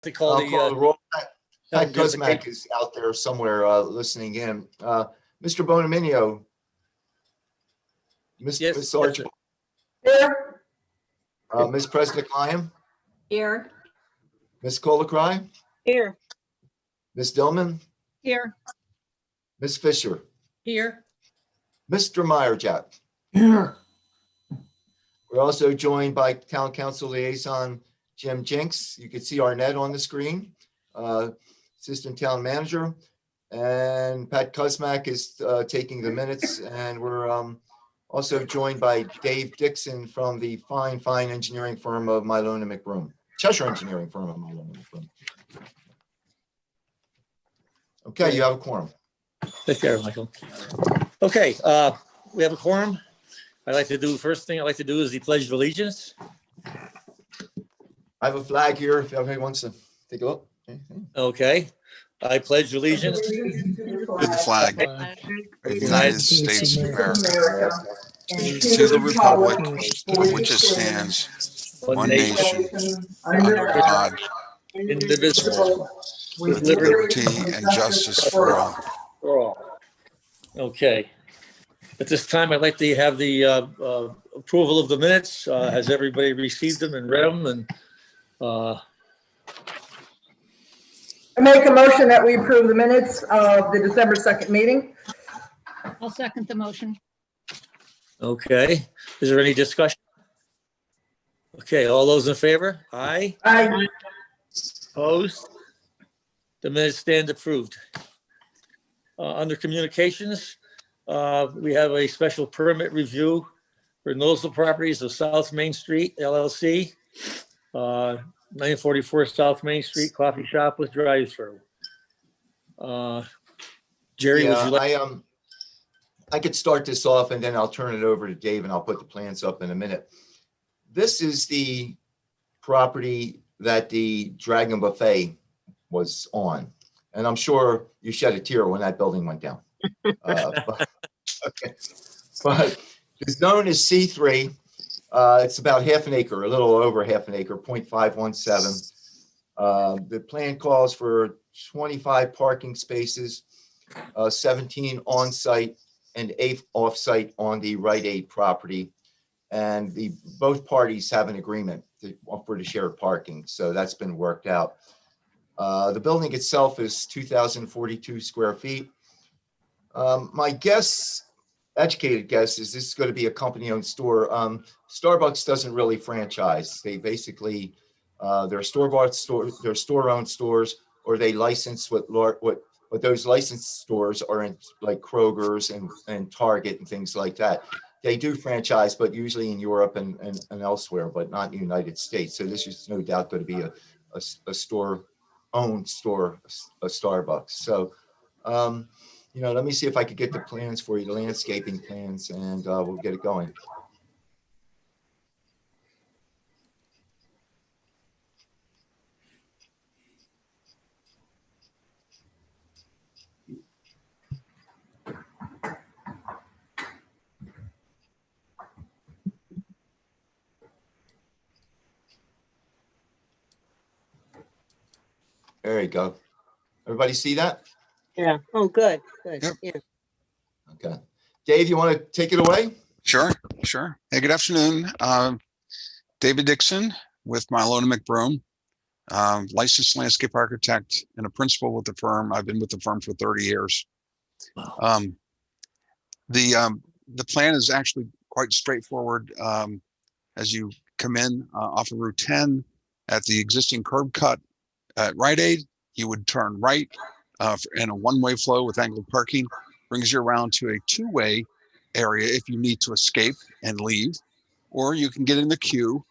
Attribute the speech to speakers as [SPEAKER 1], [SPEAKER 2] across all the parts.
[SPEAKER 1] to call
[SPEAKER 2] I'll call the
[SPEAKER 1] the,
[SPEAKER 2] roll. Pat Kuzmak is out there somewhere listening in. Mr. Bonaminio. Ms.
[SPEAKER 1] Yes,
[SPEAKER 2] Sargent.
[SPEAKER 3] Here.
[SPEAKER 2] Ms. Presnick-Lyam.
[SPEAKER 3] Here.
[SPEAKER 2] Ms. Colacry.
[SPEAKER 3] Here.
[SPEAKER 2] Ms. Dillman.
[SPEAKER 3] Here.
[SPEAKER 2] Ms. Fisher.
[SPEAKER 3] Here.
[SPEAKER 2] Mr. Meyerjack.
[SPEAKER 3] Here.
[SPEAKER 2] We're also joined by Town Council Liaison Jim Jinks. You can see Arnett on the screen, Assistant Town Manager. And Pat Kuzmak is taking the minutes. And we're also joined by Dave Dixon from the fine engineering firm of Milone and McBroom, Cheshire engineering firm of Milone and McBroom. Okay, you have a quorum.
[SPEAKER 1] take care, Michael. Okay, we have a quorum. First thing I'd like to do is the Pledge of Allegiance.
[SPEAKER 2] I have a flag here if anybody wants to take a look.
[SPEAKER 1] Okay, I pledge allegiance
[SPEAKER 4] To the flag of the United States of America, to the republic for which it stands, one nation, under God,
[SPEAKER 1] indivisible,
[SPEAKER 4] with liberty and justice for all.
[SPEAKER 1] for all. Okay. At this time, I'd like to have the approval of the minutes. Has everybody received them and read them? And
[SPEAKER 3] I make a motion that we approve the minutes of the December 2nd meeting.
[SPEAKER 5] I'll second the motion.
[SPEAKER 1] okay, is there any discussion? Okay, all those in favor? Aye.
[SPEAKER 3] Aye.
[SPEAKER 1] Opposed? The minutes stand approved. Under communications, we have a special permit review for Nozzle Properties of South Main Street LLC, 944 South Main Street, coffee shop with drive-through. Jerry, would you like?
[SPEAKER 2] I could start this off and then I'll turn it over to Dave and I'll put the plans up in a minute. This is the property that the Dragon Buffet was on. And I'm sure you shed a tear when that building went down. Okay. But it's known as C3. It's about half an acre, a little over half an acre, 0.517. The plan calls for 25 parking spaces, 17 on-site and 8 off-site on the Rite Aid property. And both parties have an agreement for the shared parking. So that's been worked out. The building itself is 2,042 square feet. My guess, educated guess, is this is going to be a company-owned store. Starbucks doesn't really franchise. They basically, they're store-bought stores, they're store-owned stores, or they license what those licensed stores are in, like Kroger's and Target and things like that. They do franchise, but usually in Europe and elsewhere, but not in the United States. So this is no doubt going to be a store-owned store, a Starbucks. So, let me see if I could get the plans for you, the landscaping plans, and we'll get it going. There you go. Everybody see that?
[SPEAKER 6] Yeah. Oh, good. Good.
[SPEAKER 4] Yep.
[SPEAKER 6] Yeah.
[SPEAKER 2] Okay. Dave, you want to take it away?
[SPEAKER 4] Sure. Hey, good afternoon. David Dixon with Milone and McBroom, licensed landscape architect and a principal with the firm. I've been with the firm for 30 years.
[SPEAKER 1] Wow.
[SPEAKER 4] The plan is actually quite straightforward. As you come in off of Route 10 at the existing curb cut at Rite Aid, you would turn right in a one-way flow with angled parking, brings you around to a two-way area if you need to escape and leave, or you can get in the queue.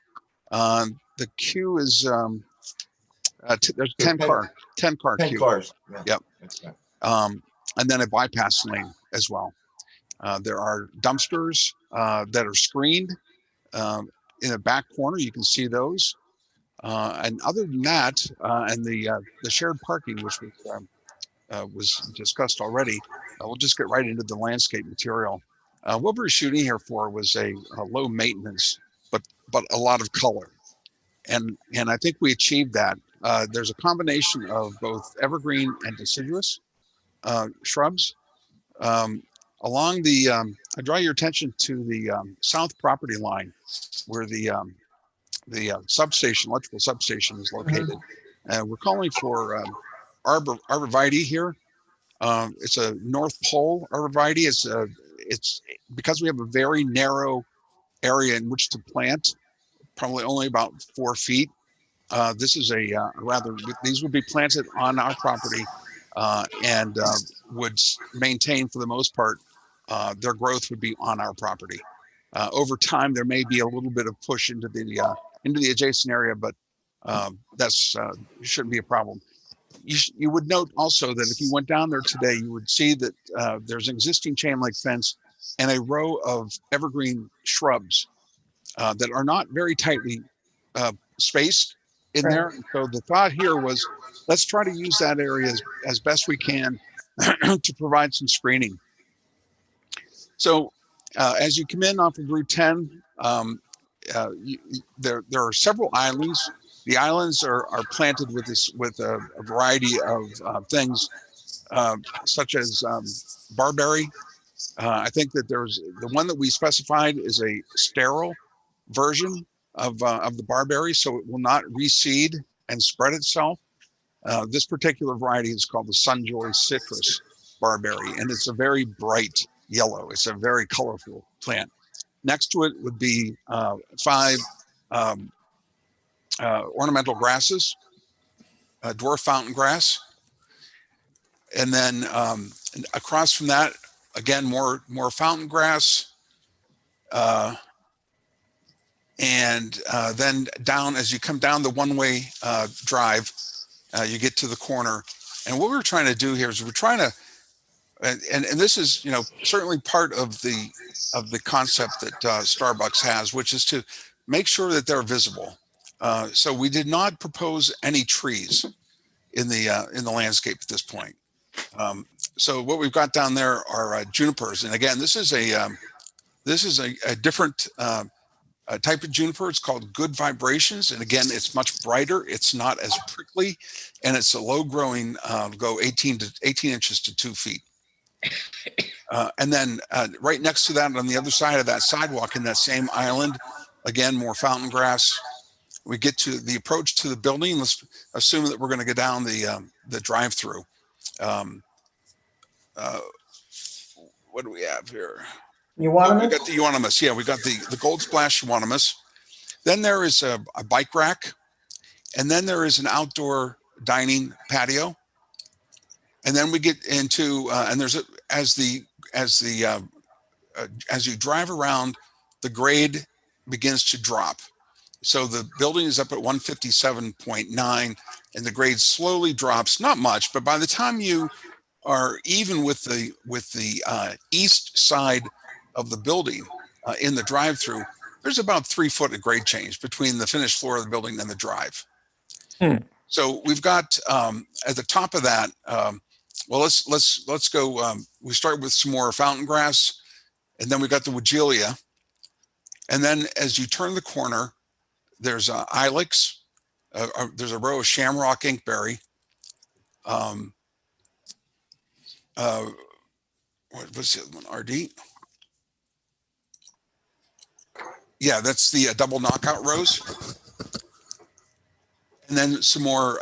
[SPEAKER 4] The queue is there's 10 car queue.
[SPEAKER 2] 10 cars. Yeah.
[SPEAKER 4] Yep.
[SPEAKER 2] That's right.
[SPEAKER 4] And then a bypass lane as well. There are dumpsters that are screened in the back corner. You can see those. And other than that, and the shared parking, which was discussed already, we'll just get right into the landscape material. What we're shooting here for was a low maintenance, but a lot of color, and I think we achieved that There's a combination of both evergreen and deciduous shrubs. Along the, I draw your attention to the south property line where the substation, electrical substation is located. We're calling for arborvitae here. It's a North Pole arborvitae. It's because we have a very narrow area in which to plant, probably only about 4 feet. This is a these would be planted on our property and would maintain, for the most part, their growth would be on our property. Over time, there may be a little bit of push into the adjacent area, but that's shouldn't be a problem. You would note also that if you went down there today, you would see that there's an existing chain link fence and a row of evergreen shrubs that are not very tightly spaced in there. And so the thought here was, let's try to use that area as best we can to provide some screening. So as you come in off of Route 10, there are several islands. The islands are planted with a variety of things, such as barberry. I think that there's the one that we specified is a sterile version of the barberry, so it will not reseed and spread itself. This particular variety is called the Sunjoy citrus barberry, and it's a very bright yellow. It's a very colorful plant. Next to it would be 5 ornamental grasses, dwarf fountain grass, and then across from that, again, more fountain grass, and then down, as you come down the one-way drive, you get to the corner. And what we're trying to do here is we're trying to, and this is, you know, certainly part of the concept that Starbucks has, which is to make sure that they're visible. So we did not propose any trees in the landscape at this point. So what we've got down there are junipers, and again, this is a different type of juniper. It's called Good Vibrations, and again, it's much brighter. It's not as prickly, and it's a low growing, go 18 inches to 2 feet. And then right next to that, on the other side of that sidewalk in that same island, again, more fountain grass. We get to the approach to the building. Let's assume that we're going to go down the drive-through. What do we have here?
[SPEAKER 3] You want
[SPEAKER 4] We
[SPEAKER 3] them?
[SPEAKER 4] got the euonymus. Yeah, we got the Gold Splash euonymus. Then there is a bike rack, and then there is an outdoor dining patio. And then we get into and there's as you drive around, the grade begins to drop. So the building is up at 157.9, and the grade slowly drops, not much, but by the time you are even with the east side of the building in the drive-through, there's about 3 foot of grade change between the finished floor of the building and the drive. So we've got at the top of that. Well, let's go. We start with some more fountain grass, and then we got the Weigela, and then as you turn the corner, there's ilex. There's a row of shamrock inkberry. What's the other one? RD. Yeah, that's the double knockout rose. And then some more,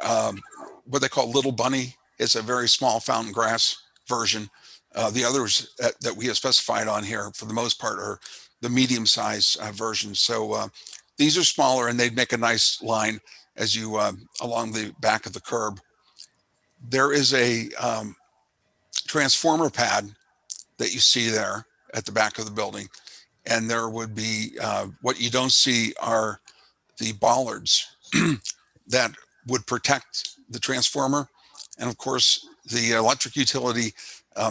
[SPEAKER 4] what they call Little Bunny. It's a very small fountain grass version. The others that we have specified on here, for the most part, are the medium size versions. So these are smaller, and they'd make a nice line as you along the back of the curb. There is a transformer pad that you see there at the back of the building. And there would be, what you don't see are the bollards that would protect the transformer. And of course, the electric utility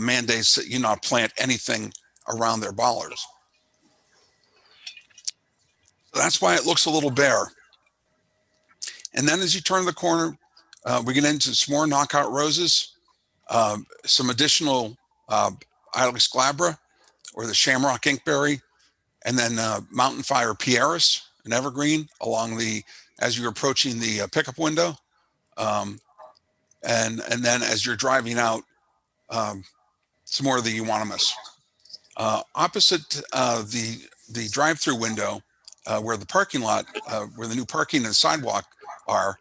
[SPEAKER 4] mandates that you not plant anything around their bollards. So that's why it looks a little bare. And then as you turn the corner, we get into some more knockout roses, some additional Ilex glabra, or the shamrock inkberry, and then mountain fire pieris, an evergreen, along as you're approaching the pickup window. And then as you're driving out, some more of the euonymus. Opposite the drive-through window, where the parking lot, where the new parking and sidewalk are,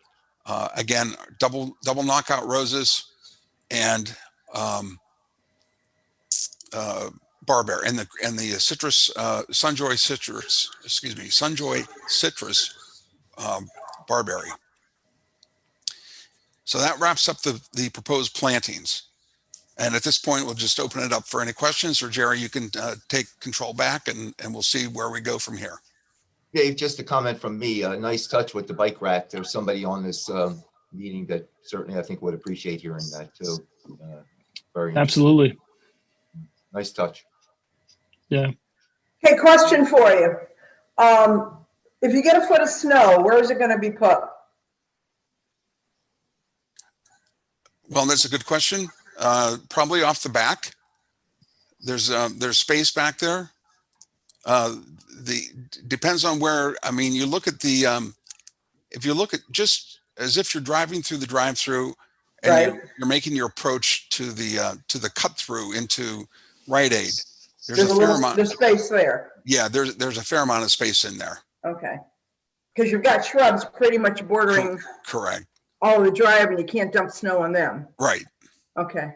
[SPEAKER 4] again, double knockout roses and barberry and the citrus, Sunjoy citrus barberry. So that wraps up the proposed plantings. And at this point, we'll just open it up for any questions, or Jerry, you can take control back and we'll see where we go from here.
[SPEAKER 2] Dave, just a comment from me, a nice touch with the bike rack. There's somebody on this meeting that certainly I think would appreciate hearing that too. Very
[SPEAKER 7] Absolutely.
[SPEAKER 2] nice touch.
[SPEAKER 7] Yeah.
[SPEAKER 3] Okay, question for you. If you get a foot of snow, where is it going to be put?
[SPEAKER 4] Well, that's a good question. Probably off the back. There's space back there. Depends on where. I mean, you look at the if you look at just as if you're driving through the drive-through and
[SPEAKER 3] Right.
[SPEAKER 4] you're making your approach to the cut through into Rite Aid.
[SPEAKER 3] There's a little, there's space there.
[SPEAKER 4] Yeah, there's a fair amount of space in there.
[SPEAKER 3] Okay. Because you've got shrubs pretty much bordering
[SPEAKER 4] Correct.
[SPEAKER 3] all of the drive and you can't dump snow on them.
[SPEAKER 4] Right.
[SPEAKER 3] Okay.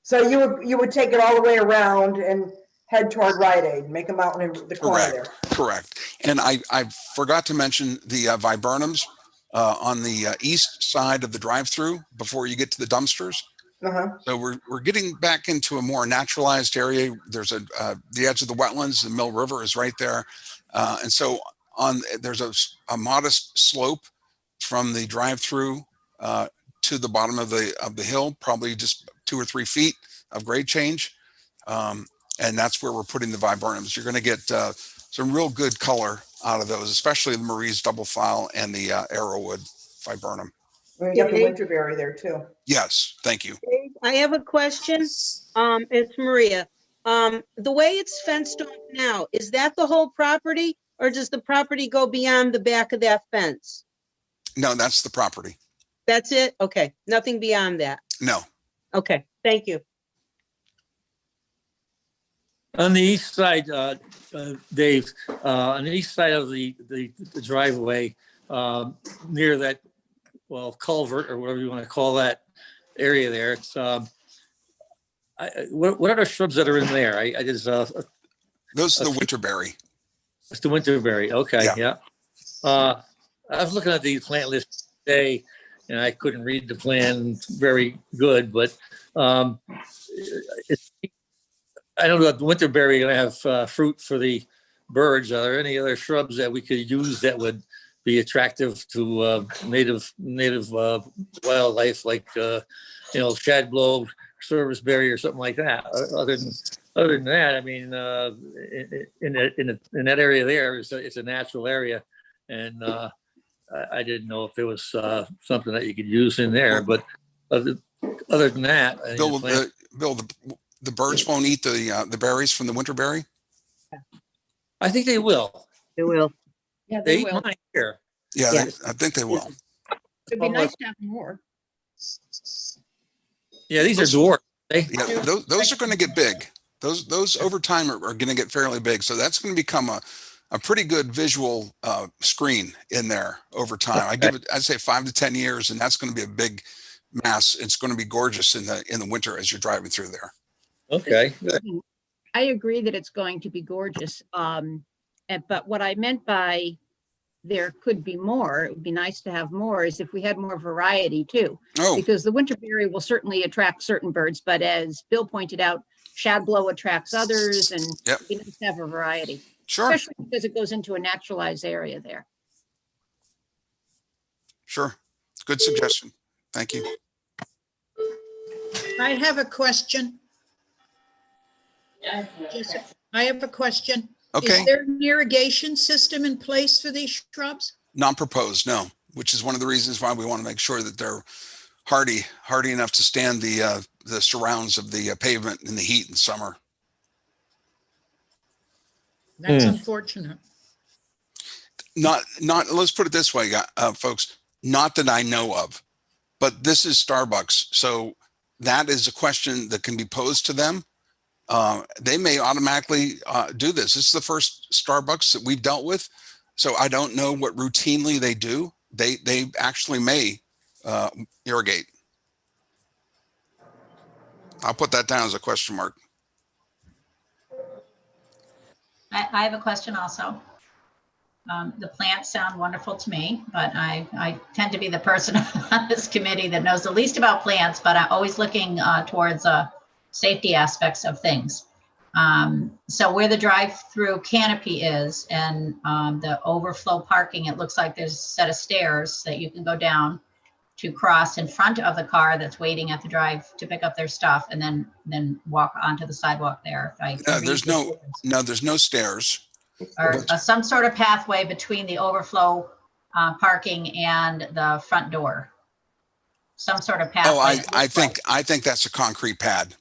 [SPEAKER 3] So you would take it all the way around and head toward Rite Aid, make a mountain in the corner there.
[SPEAKER 4] Correct. And I forgot to mention the viburnums on the east side of the drive-through before you get to the dumpsters. So we're getting back into a more naturalized area. There's the edge of the wetlands, the Mill River is right there. And so there's a modest slope from the drive-through to the bottom of the hill, probably just 2 or 3 feet of grade change. And that's where we're putting the viburnums. You're going to get some real good color out of those, especially the Marie's double file and the arrowwood viburnum.
[SPEAKER 3] We got the winterberry there too.
[SPEAKER 4] Yes, thank you.
[SPEAKER 6] I have a question. It's Maria. The way it's fenced off now, is that the whole property or does the property go beyond the back of that fence?
[SPEAKER 4] No, that's the property.
[SPEAKER 6] That's it? Okay. Nothing beyond that.
[SPEAKER 4] No.
[SPEAKER 6] Okay. Thank you.
[SPEAKER 1] On the east side, Dave, on the east side of the driveway, near that, well, culvert or whatever you want to call that area there, it's what are the shrubs that are in there? I just
[SPEAKER 4] Those are the winterberry.
[SPEAKER 1] it's the winterberry. Okay, yeah. I was looking at the plant list today, and I couldn't read the plan very good, but I don't know if the winterberry going to have fruit for the birds. Are there any other shrubs that we could use that would be attractive to native wildlife, like shadblow, serviceberry, or something like that? Other than that, I mean, in that area there, it's a natural area, and I didn't know if there was something that you could use in there. But other than that,
[SPEAKER 4] Bill, the birds won't eat the berries from the winterberry?
[SPEAKER 1] I think they will.
[SPEAKER 6] They will.
[SPEAKER 5] Yeah,
[SPEAKER 1] They
[SPEAKER 5] they
[SPEAKER 1] eat
[SPEAKER 5] will.
[SPEAKER 1] mine here.
[SPEAKER 4] Yeah,
[SPEAKER 6] Yes.
[SPEAKER 4] I think they will.
[SPEAKER 5] It'd be nice to have more.
[SPEAKER 1] Yeah, these are dwarfs.
[SPEAKER 4] Yeah, those are going to get big. Those over time are going to get fairly big. So that's going to become a pretty good visual screen in there over time. I'd say 5 to 10 years, and that's going to be a big mass. It's going to be gorgeous in the winter as you're driving through there.
[SPEAKER 1] Okay.
[SPEAKER 5] I agree that it's going to be gorgeous. But what I meant by there could be more, it would be nice to have more, is if we had more variety too.
[SPEAKER 4] Oh,
[SPEAKER 5] Because the winterberry will certainly attract certain birds, but as Bill pointed out, shadblow attracts others, and
[SPEAKER 4] Yep.
[SPEAKER 5] it'd be nice to have a variety,
[SPEAKER 4] sure,
[SPEAKER 5] especially because it goes into a naturalized area there.
[SPEAKER 4] sure. Good suggestion. Thank you.
[SPEAKER 8] I have a question. Jessica, I have a question.
[SPEAKER 4] Okay,
[SPEAKER 8] Is there an irrigation system in place for these shrubs?
[SPEAKER 4] not proposed, no, which is one of the reasons why we want to make sure that they're hardy enough to stand the surrounds of the pavement in the heat in summer.
[SPEAKER 8] That's unfortunate.
[SPEAKER 4] Not. Let's put it this way, folks. Not that I know of, but this is Starbucks. So that is a question that can be posed to them. They may automatically do this. This is the first Starbucks that we've dealt with. So I don't know what routinely they do. They actually may irrigate. I'll put that down as a question mark.
[SPEAKER 7] I have a question also. The plants sound wonderful to me, but I tend to be the person on this committee that knows the least about plants, but I'm always looking towards safety aspects of things. So where the drive-through canopy is and the overflow parking, it looks like there's a set of stairs that you can go down to cross in front of the car that's waiting at the drive to pick up their stuff, and then walk onto the sidewalk there.
[SPEAKER 4] There's no stairs.
[SPEAKER 7] Or some sort of pathway between the overflow parking and the front door. Some sort of pathway.
[SPEAKER 4] Oh, I think that's a concrete pad.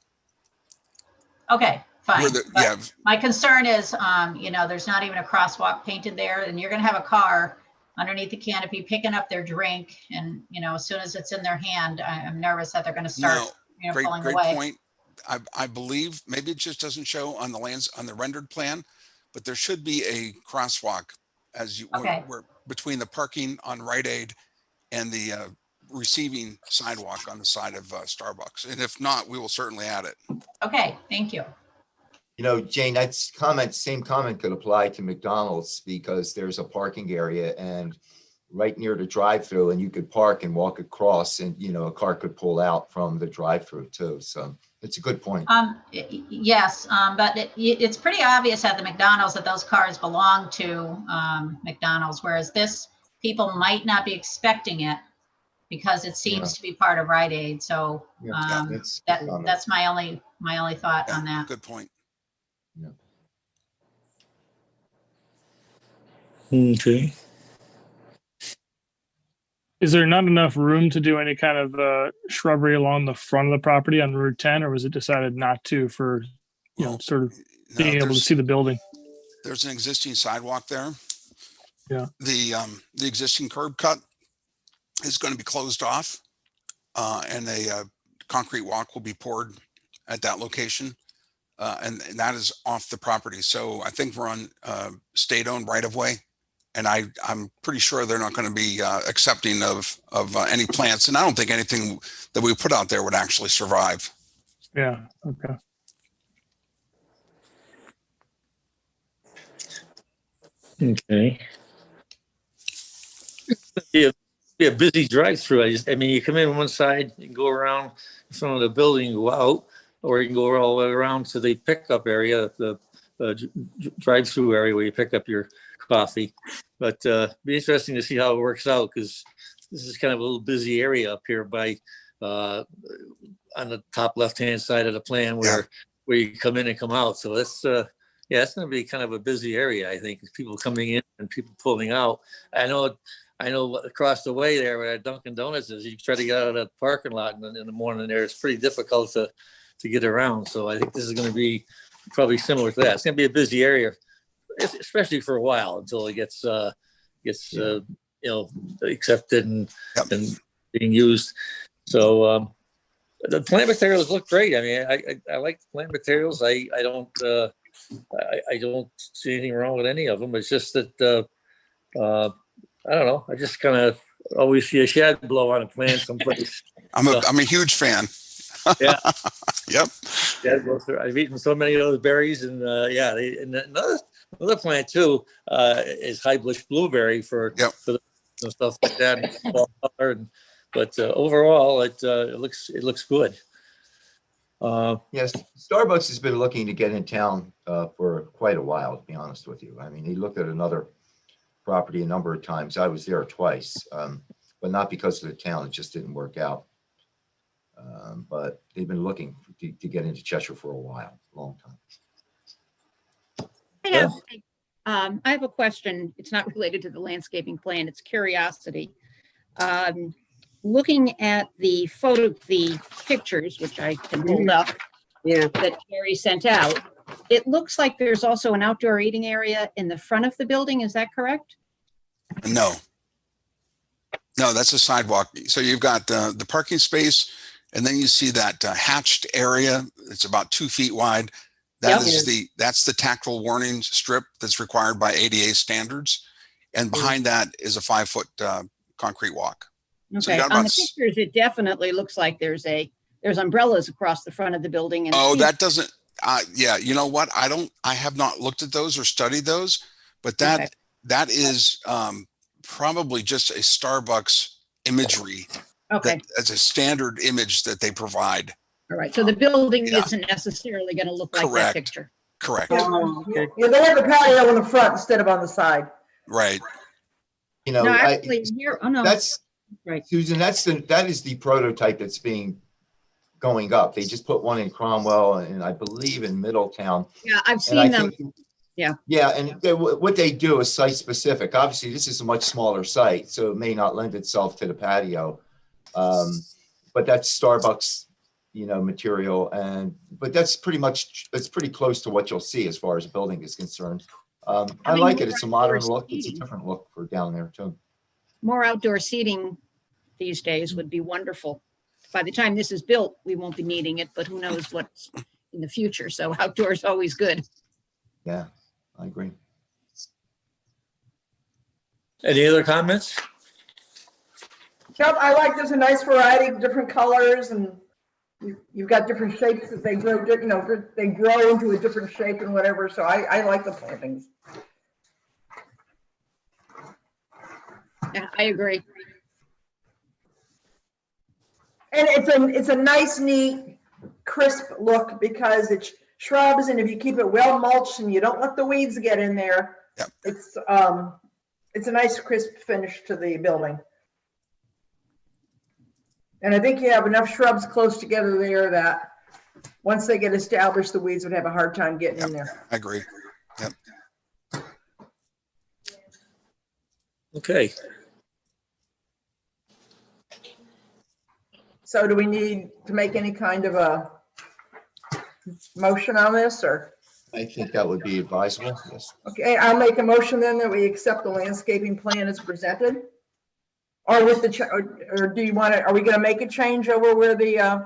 [SPEAKER 7] Okay, fine.
[SPEAKER 4] Yeah.
[SPEAKER 7] My concern is, there's not even a crosswalk painted there, and you're gonna have a car underneath the canopy picking up their drink, and as soon as it's in their hand, I'm nervous that they're gonna start pulling
[SPEAKER 4] Great
[SPEAKER 7] away.
[SPEAKER 4] point. I believe maybe it just doesn't show on the rendered plan, but there should be a crosswalk we're between the parking on Rite Aid and the receiving sidewalk on the side of Starbucks. And if not, we will certainly add it.
[SPEAKER 7] Okay, thank you.
[SPEAKER 2] Jane, same comment could apply to McDonald's, because there's a parking area and right near the drive-through, and you could park and walk across, and a car could pull out from the drive-through too. So it's a good point.
[SPEAKER 7] Yes, but it's pretty obvious at the McDonald's that those cars belong to McDonald's, whereas this, people might not be expecting it because it seems to be part of Rite Aid. So that's my only thought on that.
[SPEAKER 4] Good point.
[SPEAKER 1] Okay.
[SPEAKER 9] Is there not enough room to do any kind of shrubbery along the front of the property on Route 10, or was it decided not to for, sort of being able to see the building?
[SPEAKER 4] There's an existing sidewalk there.
[SPEAKER 9] Yeah.
[SPEAKER 4] The existing curb cut is going to be closed off, and a concrete walk will be poured at that location, and that is off the property. So I think we're on state-owned right-of-way. And I'm pretty sure they're not going to be accepting of any plants. And I don't think anything that we put out there would actually survive.
[SPEAKER 9] Yeah. Okay.
[SPEAKER 1] Okay. Be a busy drive-through. You come in one side, you can go around in front of the building, and go out, or you can go all the way around to the pickup area, the drive-through area where you pick up your coffee. But be interesting to see how it works out, because this is kind of a little busy area up here by on the top left-hand side of the plan where you come in and come out. So that's it's going to be kind of a busy area, I think, people coming in and people pulling out. I know across the way there where Dunkin' Donuts is, you try to get out of that parking lot in the morning there, it's pretty difficult to get around. So I think this is going to be probably similar to that. It's going to be a busy area, especially for a while, until it gets accepted and being used. So the plant materials look great. I mean, I like the plant materials. I don't see anything wrong with any of them. It's just that I don't know. I just kind of always see a shed blow on a plant someplace.
[SPEAKER 4] I'm a huge fan.
[SPEAKER 1] Yeah.
[SPEAKER 4] Yep.
[SPEAKER 1] Yeah, I've eaten so many of those berries, and and another plant too is high bush blueberry for the stuff like that. But overall, it looks good.
[SPEAKER 2] Yes, Starbucks has been looking to get in town for quite a while, to be honest with you. I mean, he looked at another property a number of times. I was there twice, but not because of the town. It just didn't work out. But they've been looking to get into Cheshire for a while, long time.
[SPEAKER 5] I have a question. It's not related to the landscaping plan. It's curiosity. Looking at the pictures, which I can hold up, that Jerry sent out, it looks like there's also an outdoor eating area in the front of the building. Is that correct?
[SPEAKER 4] No. No, that's a sidewalk. So you've got the parking space, and then you see that hatched area. It's about 2 feet wide. That
[SPEAKER 5] Yep.
[SPEAKER 4] is that's the tactile warning strip that's required by ADA standards. And behind that is a 5-foot concrete walk. So you
[SPEAKER 5] Okay,
[SPEAKER 4] got
[SPEAKER 5] on
[SPEAKER 4] about
[SPEAKER 5] the pictures, it definitely looks like there's umbrellas across the front of the building. And it
[SPEAKER 4] Oh,
[SPEAKER 5] seems-
[SPEAKER 4] that doesn't, yeah, you know what? I have not looked at those or studied those, but
[SPEAKER 5] Okay.
[SPEAKER 4] that is probably just a Starbucks imagery.
[SPEAKER 5] Okay,
[SPEAKER 4] As a standard image that they provide.
[SPEAKER 5] all right. So the building
[SPEAKER 4] Yeah.
[SPEAKER 5] isn't necessarily going to look like that
[SPEAKER 4] Correct.
[SPEAKER 5] picture.
[SPEAKER 4] Correct.
[SPEAKER 6] Oh, okay.
[SPEAKER 3] Yeah, they have the patio in the front instead of on the side.
[SPEAKER 4] Right.
[SPEAKER 2] You know,
[SPEAKER 5] No, actually, here, oh no,
[SPEAKER 2] that's,
[SPEAKER 5] right.
[SPEAKER 2] Susan, that is the prototype that's going up. They just put one in Cromwell and I believe in Middletown.
[SPEAKER 5] Yeah, I've
[SPEAKER 2] And I
[SPEAKER 5] seen them.
[SPEAKER 2] think,
[SPEAKER 5] Yeah.
[SPEAKER 2] yeah, and what they do is site specific. Obviously, this is a much smaller site, so it may not lend itself to the patio. But that's Starbucks, material, but that's pretty close to what you'll see as far as building is concerned. I
[SPEAKER 5] Having
[SPEAKER 2] like
[SPEAKER 5] more
[SPEAKER 2] it. It's a modern
[SPEAKER 5] outdoor
[SPEAKER 2] look. It's a
[SPEAKER 5] seating.
[SPEAKER 2] different look for down there too.
[SPEAKER 5] More outdoor seating these days would be wonderful. By the time this is built, we won't be needing it, but who knows what's in the future. So outdoors always good.
[SPEAKER 2] Yeah, I agree.
[SPEAKER 1] Any other comments?
[SPEAKER 3] Yep, I like there's a nice variety of different colors and you've got different shapes that they grow, they grow into a different shape and whatever. So I like the plantings.
[SPEAKER 5] Yeah, I agree.
[SPEAKER 3] And it's a nice, neat, crisp look because it's shrubs, and if you keep it well mulched and you don't let the weeds get in there,
[SPEAKER 4] Yep.
[SPEAKER 3] it's a nice crisp finish to the building. And I think you have enough shrubs close together there that once they get established, the weeds would have a hard time getting in there.
[SPEAKER 4] I agree. Yep.
[SPEAKER 1] Okay,
[SPEAKER 3] So do we need to make any kind of a motion on this, or?
[SPEAKER 2] I think that would be advisable. Yes.
[SPEAKER 3] Okay, I'll make a motion then that we accept the landscaping plan as presented. Or with the, or do you want to, are we going to make a change over where the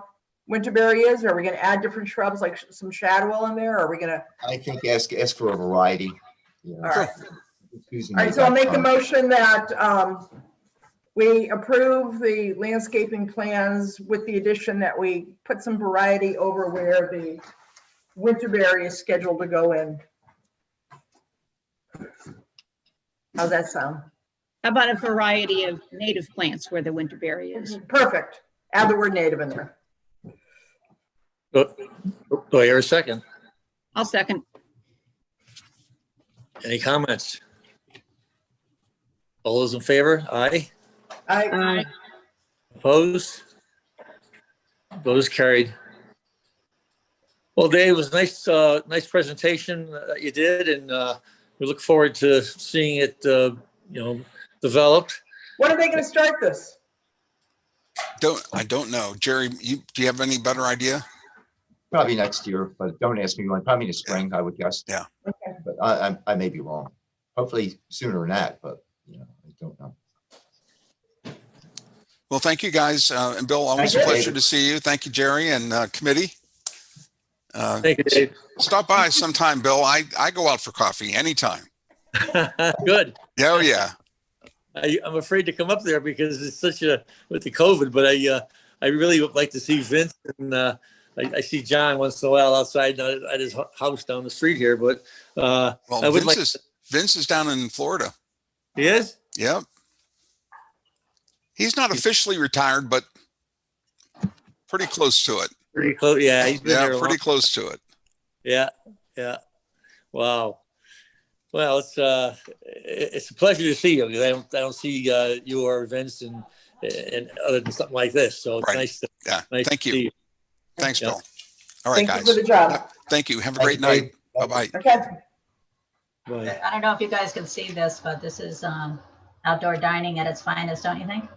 [SPEAKER 3] winterberry is? Or are we going to add different shrubs like some shadwell in there? Or are we going to?
[SPEAKER 2] I think ask for a variety.
[SPEAKER 3] All right.
[SPEAKER 2] Susan
[SPEAKER 3] All right,
[SPEAKER 2] made
[SPEAKER 3] so I'll
[SPEAKER 2] that
[SPEAKER 3] make a
[SPEAKER 2] comment.
[SPEAKER 3] motion that we approve the landscaping plans with the addition that we put some variety over where the winterberry is scheduled to go in. How's that sound?
[SPEAKER 5] How about a variety of native plants where the winterberry is?
[SPEAKER 3] Perfect. Add the word native in there.
[SPEAKER 1] do I hear a second?
[SPEAKER 5] I'll second.
[SPEAKER 1] Any comments? All those in favor? Aye.
[SPEAKER 3] I,
[SPEAKER 1] Opposed? Vote is carried. Well, Dave, it was nice presentation that you did, and we look forward to seeing it, developed.
[SPEAKER 3] when are they going to start this?
[SPEAKER 4] I don't know. Jerry, do you have any better idea?
[SPEAKER 2] Probably next year, but don't ask me when. Probably in the spring, I would guess.
[SPEAKER 4] Yeah.
[SPEAKER 3] Okay.
[SPEAKER 2] But I may be wrong. Hopefully sooner than that, but I don't know.
[SPEAKER 4] Well, thank you guys. And Bill, always a
[SPEAKER 2] Thank you,
[SPEAKER 4] pleasure
[SPEAKER 2] David.
[SPEAKER 4] to see you. Thank you, Jerry, and committee.
[SPEAKER 1] Thank you, Dave.
[SPEAKER 4] Stop by sometime, Bill. I go out for coffee anytime.
[SPEAKER 1] Good.
[SPEAKER 4] Yeah, oh, yeah.
[SPEAKER 1] I'm afraid to come up there because it's with the COVID, but I really would like to see Vince, and I see John once in a while outside at his house down the street here, but
[SPEAKER 4] Well,
[SPEAKER 1] I would
[SPEAKER 4] Vince is down in Florida.
[SPEAKER 1] he is?
[SPEAKER 4] Yep. He's not officially retired, but pretty close to it.
[SPEAKER 1] Pretty close. Yeah, he's been
[SPEAKER 4] Yeah,
[SPEAKER 1] there a
[SPEAKER 4] pretty
[SPEAKER 1] long.
[SPEAKER 4] close to it.
[SPEAKER 1] Yeah. Wow. Well, it's a pleasure to see you, because I don't see you or Vince and other than something like this. So it's
[SPEAKER 4] Right.
[SPEAKER 1] nice to
[SPEAKER 4] Yeah.
[SPEAKER 1] nice
[SPEAKER 4] Thank
[SPEAKER 1] to see
[SPEAKER 4] you.
[SPEAKER 1] you.
[SPEAKER 4] Thanks,
[SPEAKER 1] Yeah.
[SPEAKER 4] Bill. All right,
[SPEAKER 3] Thank you
[SPEAKER 4] guys.
[SPEAKER 3] for the job.
[SPEAKER 4] Thank you. Have a
[SPEAKER 2] Thank
[SPEAKER 4] great
[SPEAKER 2] you,
[SPEAKER 4] night.
[SPEAKER 2] Dave.
[SPEAKER 4] Bye-bye.
[SPEAKER 3] Okay.
[SPEAKER 1] Bye.
[SPEAKER 7] I don't know if you guys can see this, but this is outdoor dining at its finest, don't you think?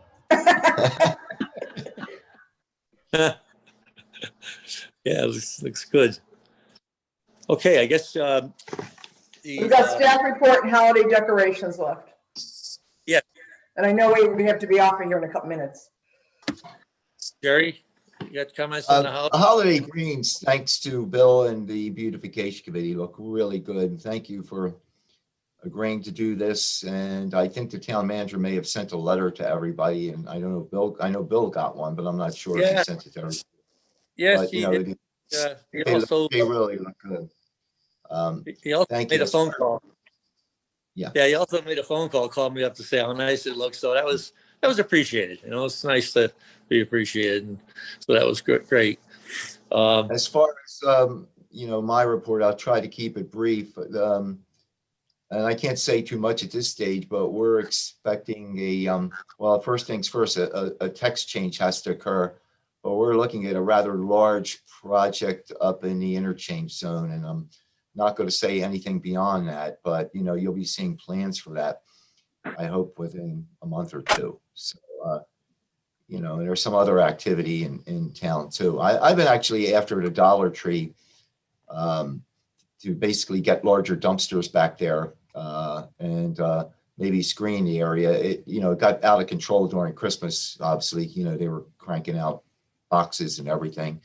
[SPEAKER 1] Yeah, it looks good. Okay, I guess
[SPEAKER 3] We've got staff report and holiday decorations left.
[SPEAKER 1] Yeah.
[SPEAKER 3] And I know we have to be off of here in a couple minutes.
[SPEAKER 1] Jerry, you got comments on the house?
[SPEAKER 2] Holiday greens, thanks to Bill and the beautification committee, look really good. Thank you for agreeing to do this. And I think the town manager may have sent a letter to everybody, and I don't know, Bill, I know Bill got one, but I'm not sure if he
[SPEAKER 1] Yeah.
[SPEAKER 2] sent it to everybody.
[SPEAKER 1] Yes,
[SPEAKER 2] But,
[SPEAKER 1] he
[SPEAKER 2] you know,
[SPEAKER 1] did. He
[SPEAKER 2] they
[SPEAKER 1] also,
[SPEAKER 2] really look good.
[SPEAKER 1] he also
[SPEAKER 2] Thank
[SPEAKER 1] made
[SPEAKER 2] you.
[SPEAKER 1] a phone call.
[SPEAKER 2] Yeah.
[SPEAKER 1] Yeah, he also made a phone call, called me up to say how nice it looks. So that was appreciated. You know, it's nice to be appreciated. And so that was great.
[SPEAKER 2] As far as, my report, I'll try to keep it brief. And I can't say too much at this stage, but we're expecting well, first things first, a text change has to occur. But we're looking at a rather large project up in the interchange zone. And I'm not going to say anything beyond that, but, you'll be seeing plans for that, I hope, within a month or two. So, there's some other activity in town too. I've been actually after the Dollar Tree to basically get larger dumpsters back there and maybe screen the area. It got out of control during Christmas. Obviously, they were cranking out boxes and everything.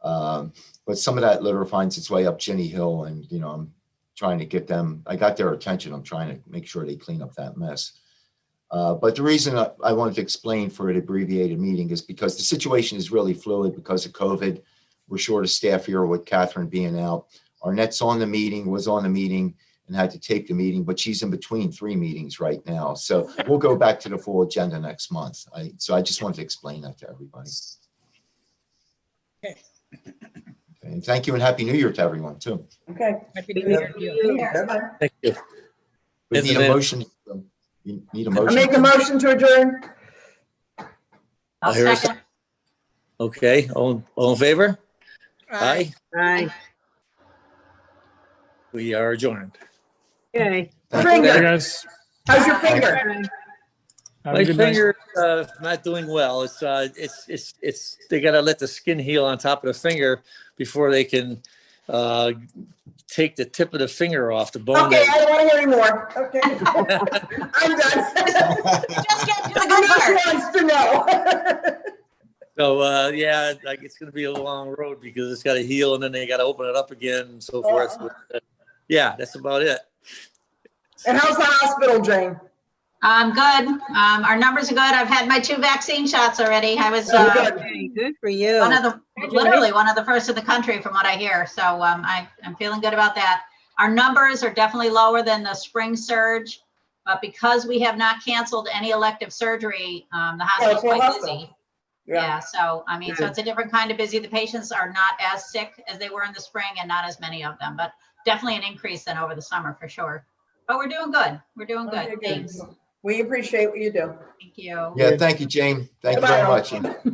[SPEAKER 2] But some of that litter finds its way up Ginny Hill, and I'm trying to get them. I got their attention. I'm trying to make sure they clean up that mess. But the reason I wanted to explain for an abbreviated meeting is because the situation is really fluid because of COVID. We're short of staff here with Catherine being out. Arnett's was on the meeting and had to take the meeting, but she's in between 3 meetings right now. So we'll go back to the full agenda next month. So I just wanted to explain that to everybody.
[SPEAKER 8] Okay.
[SPEAKER 2] And thank you and Happy New Year to everyone too.
[SPEAKER 3] Okay.
[SPEAKER 8] Happy New Year to you.
[SPEAKER 3] Bye-bye.
[SPEAKER 1] Thank you.
[SPEAKER 2] We
[SPEAKER 1] And
[SPEAKER 2] need a
[SPEAKER 1] then-
[SPEAKER 2] motion. You need a
[SPEAKER 3] I
[SPEAKER 2] motion.
[SPEAKER 3] make a motion to adjourn.
[SPEAKER 7] I'll
[SPEAKER 1] hear a
[SPEAKER 7] second.
[SPEAKER 1] Okay, all in favor? Aye.
[SPEAKER 6] Aye.
[SPEAKER 1] We are adjourned.
[SPEAKER 6] Okay.
[SPEAKER 2] Thank
[SPEAKER 9] Hey,
[SPEAKER 3] Finger,
[SPEAKER 9] guys.
[SPEAKER 3] how's your finger?
[SPEAKER 9] Have
[SPEAKER 1] My
[SPEAKER 9] a good night.
[SPEAKER 1] finger not doing well. It's they gotta let the skin heal on top of the finger before they can take the tip of the finger off the bone.
[SPEAKER 3] Okay, I don't want to hear anymore. Okay. I'm done.
[SPEAKER 7] Just get to the
[SPEAKER 3] The
[SPEAKER 7] good
[SPEAKER 3] nurse
[SPEAKER 7] part.
[SPEAKER 3] wants to know.
[SPEAKER 1] So yeah, like it's gonna be a long road because it's gotta heal and then they gotta open it up again and so forth. Yeah, that's about it.
[SPEAKER 3] And how's the hospital, Jane?
[SPEAKER 7] Good. Our numbers are good. I've had my 2 vaccine shots already. I was
[SPEAKER 3] Oh, good.
[SPEAKER 6] Okay, good for you.
[SPEAKER 7] literally one of the first in the country from what I hear. So I'm feeling good about that. Our numbers are definitely lower than the spring surge, but because we have not canceled any elective surgery, the hospital's
[SPEAKER 3] full
[SPEAKER 7] quite
[SPEAKER 3] hospital.
[SPEAKER 7] busy. Yeah, so I mean, so it's a different kind of busy. The patients are not as sick as they were in the spring and not as many of them, but definitely an increase than over the summer for sure. But we're doing good. We're doing good.
[SPEAKER 3] Okay, good.
[SPEAKER 7] Thanks.
[SPEAKER 3] We appreciate what you do.
[SPEAKER 7] Thank you.
[SPEAKER 2] Yeah, thank you, Jane. Thank you very
[SPEAKER 3] Goodbye.
[SPEAKER 2] much.